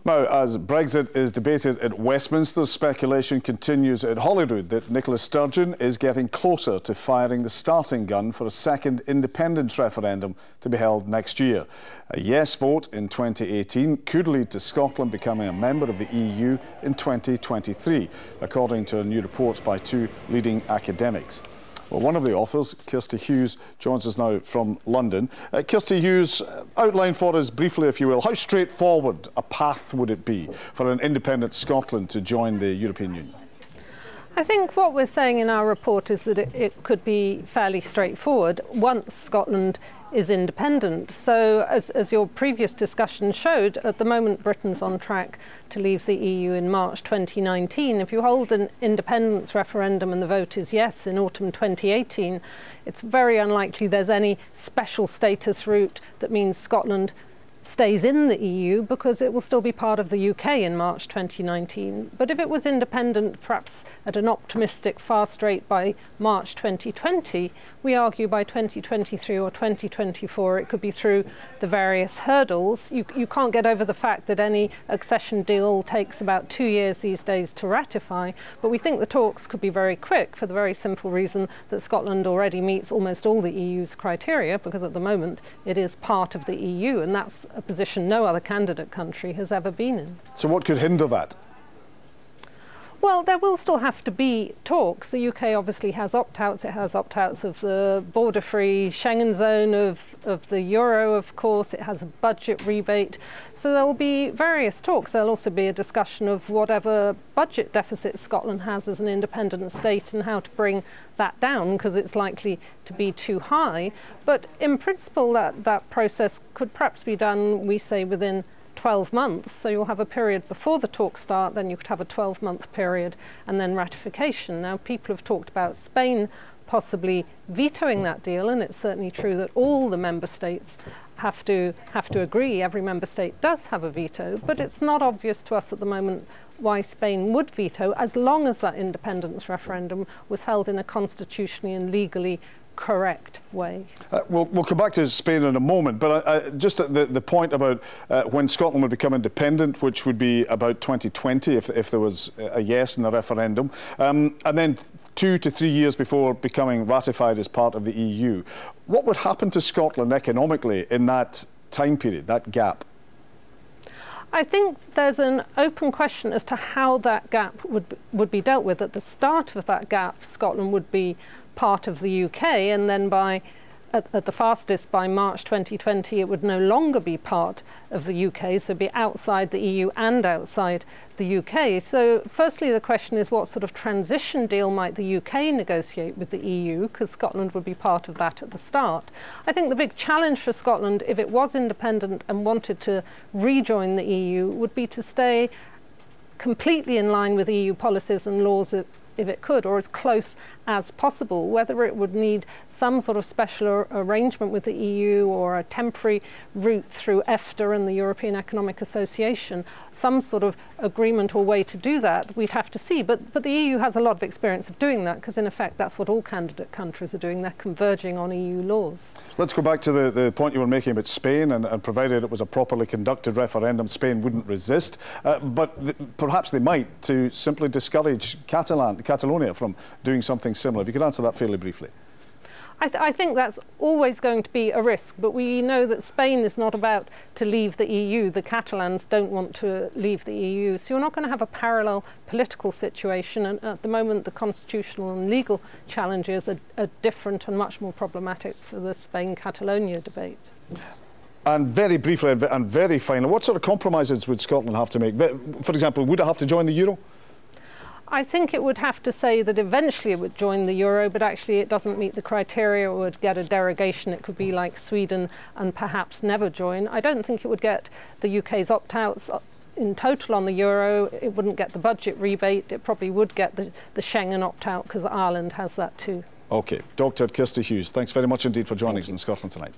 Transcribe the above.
Now, as Brexit is debated at Westminster, speculation continues at Holyrood that Nicola Sturgeon is getting closer to firing the starting gun for a second independence referendum to be held next year. A yes vote in 2018 could lead to Scotland becoming a member of the EU in 2023, according to new reports by two leading academics. Well, one of the authors, Kirsty Hughes, joins us now from London. Kirsty Hughes, outline for us briefly, if you will, how straightforward a path would it be for an independent Scotland to join the European Union? I think what we're saying in our report is that it could be fairly straightforward once Scotland is independent. So, as your previous discussion showed, at the moment Britain's on track to leave the EU in March 2019. If you hold an independence referendum and the vote is yes in autumn 2018, it's very unlikely there's any special status route that means Scotland stays in the EU, because it will still be part of the UK in March 2019. But if it was independent, perhaps at an optimistic fast rate by March 2020, we argue by 2023 or 2024 it could be through the various hurdles. You can't get over the fact that any accession deal takes about 2 years these days to ratify, but we think the talks could be very quick for the very simple reason that Scotland already meets almost all the EU's criteria, because at the moment it is part of the EU, and that's a position no other candidate country has ever been in. So what could hinder that? Well, there will still have to be talks. The UK obviously has opt-outs. It has opt-outs of the border-free Schengen zone, of the euro, of course. It has a budget rebate. So there will be various talks. There'll also be a discussion of whatever budget deficit Scotland has as an independent state and how to bring that down, because it's likely to be too high. But in principle, that process could perhaps be done, we say, within 12 months, so you'll have a period before the talks start, then you could have a 12-month period and then ratification. Now, people have talked about Spain possibly vetoing that deal, and it's certainly true that all the member states have to agree. Every member state does have a veto, but it's not obvious to us at the moment why Spain would veto, as long as that independence referendum was held in a constitutionally and legally correct way. We'll come back to Spain in a moment, but just the point about when Scotland would become independent, which would be about 2020 if there was a yes in the referendum, and then 2 to 3 years before becoming ratified as part of the EU. What would happen to Scotland economically in that time period, that gap? I think there's an open question as to how that gap would be dealt with. At the start of that gap, Scotland would be part of the UK, and then at the fastest by March 2020 it would no longer be part of the UK, so be outside the EU and outside the UK. So firstly, the question is, what sort of transition deal might the UK negotiate with the EU, because Scotland would be part of that at the start. I think the big challenge for Scotland, if it was independent and wanted to rejoin the EU, would be to stay completely in line with EU policies and laws if it could, or as close as possible. Whether it would need some sort of special arrangement with the EU or a temporary route through EFTA and the European Economic Association, some sort of agreement or way to do that, we'd have to see. But the EU has a lot of experience of doing that, because in effect that's what all candidate countries are doing. They're converging on EU laws. Let's go back to the point you were making about Spain, and provided it was a properly conducted referendum, Spain wouldn't resist. But perhaps they might, to simply discourage Catalonia from doing something similar. If you could answer that fairly briefly. I think that's always going to be a risk, but we know that Spain is not about to leave the EU. The Catalans don't want to leave the EU, so you're not going to have a parallel political situation, and at the moment the constitutional and legal challenges are different and much more problematic for the Spain-Catalonia debate. And very briefly and very finally, what sort of compromises would Scotland have to make? For example, would it have to join the euro? I think it would have to say that eventually it would join the euro, but actually it doesn't meet the criteria, or would get a derogation. It could be like Sweden and perhaps never join. I don't think it would get the UK's opt-outs in total on the euro. It wouldn't get the budget rebate. It probably would get the Schengen opt-out, because Ireland has that too. OK. Dr. Kirsty Hughes, thanks very much indeed for joining us in Scotland tonight.